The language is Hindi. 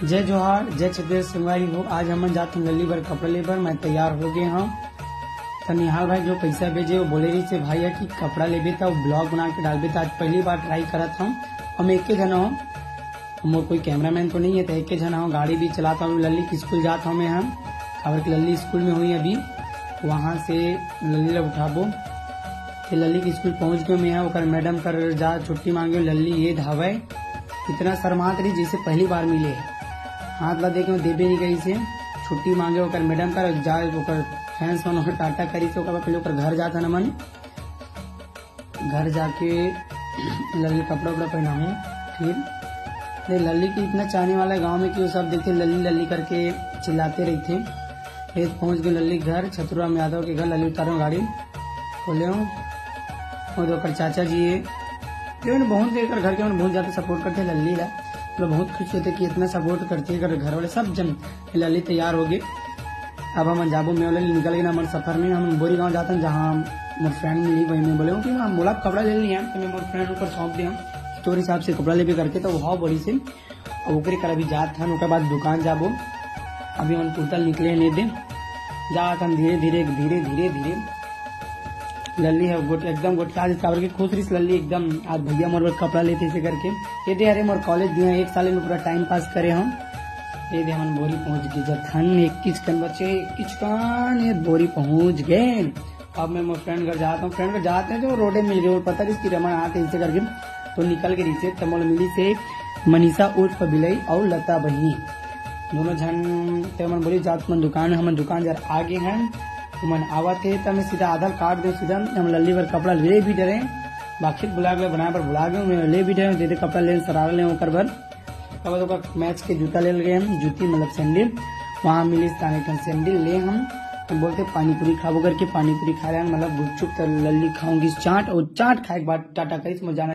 जय जोहार, जय छत्तीसगढ़ संगवारी हो। आज हमन जात हन लल्ली बर कपड़ा ले बर। मैं तैयार हो गए हूँ। तो निहाल भाई जो पैसा भेजे वो बोले रही से भाई है कि कपड़ा लेबे तो ब्लॉग बना के डालबे। तो आज पहली बार ट्राई करत हूँ। हम एक के जन हूँ, मोर कोई कैमरामैन तो नहीं है। तो एक के जन हूँ, गाड़ी भी चलाता हूँ। लल्ली की स्कूल जाता हूँ मैं। हम खबर की लल्ली स्कूल में हुई अभी, वहाँ से लल्ली ला उठाबो। फिर लल्ली की स्कूल पहुँच गए मैं। ओकर मैडम कर जा छुट्टी मांगे। लल्ली ये धावे इतना शर्मात रही जैसे पहली बार मिले है। हाथ ला देके देबे नहीं गई से छुट्टी मांगे। ओकर मैडम कर जाए ओकर फैंस मन ओकर टाटा करी से ओकर पहले ओकर घर जाता न मन। घर जाके लल्ली कपड़ा उपड़ा पहनाऊं। फिर लल्ली की इतना चाहने वाला गांव में कि वो सब देखते लल्ली लल्ली करके चिल्लाते रही थे। फिर पहुंच गए लल्ली घर, छतुराम यादव के घर। लल्ली उतारो गाड़ी खोले और ओकर चाचा जी बहुत देकर घर के बहुत ज्यादा सपोर्ट करते लल्ली ला। मतलब बहुत खुश होते कि इतना सपोर्ट करते हैं घर वाले सब जन। लल्ली तैयार हो गए। अब हम जाबो मैं लल्ली निकल गए ना हमारे सफर में। हम बोरी गाँव जाते हैं जहाँ मोर फ्रेंड मिली। वही मैं बोले कि हम बोला कपड़ा ले लिया तो मैं मोर फ्रेंड ऊपर सौंप दिया स्टोर हिसाब से कपड़ा ले भी करके। तो वहाँ बड़ी से अब ओकरे कर अभी जात हन। ओकर बाद दुकान जाबो। अभी हम टोटल निकले नहीं दे जात हम धीरे धीरे धीरे धीरे धीरे। लल्ली है एकदम गोटिया काबर के खुश रही लल्ली एकदम। आज भैया मोर कपड़ा लेते इसे करके ये दे। अरे मोर कॉलेज दिया एक साल में पूरा टाइम पास करे हम। ये दे हम बोरी पहुंच गए जथन 21 कन बच्चे 21 कन ये बोरी पहुंच गए। अब मैं मोर फ्रेंड घर जाता हूँ। फ्रेंड घर जाते हैं जो रोडे मिल गए और पता नहीं रमा आते इसे करके तो निकल के नीचे तमोल मिली से मनीषा उर्फ बिलई और लता बहिनी दोनों जन। ते मन बोली जात मन दुकान हम दुकान जर आगे हैं मन आवा थे। तो मैं सीधा आधार कार्ड दे सीधा हम लल्ली पर कपड़ा ले भी डरे। बाकी बुला गए बनाए पर बुला गए मैं ले भी डरे। दे कपड़ा ले सरारा ले ओकर भर। अब मैच के जूता ले गए हम, जूती मतलब सैंडल। वहाँ मिली सैंडल ले हम बोलते पानी पूरी खाबो करके पानी पूरी खा रहे हैं। मतलब गुपचुप तो लल्ली खाऊंगी चाट और चाट खाए के बाद टाटा करी जाना।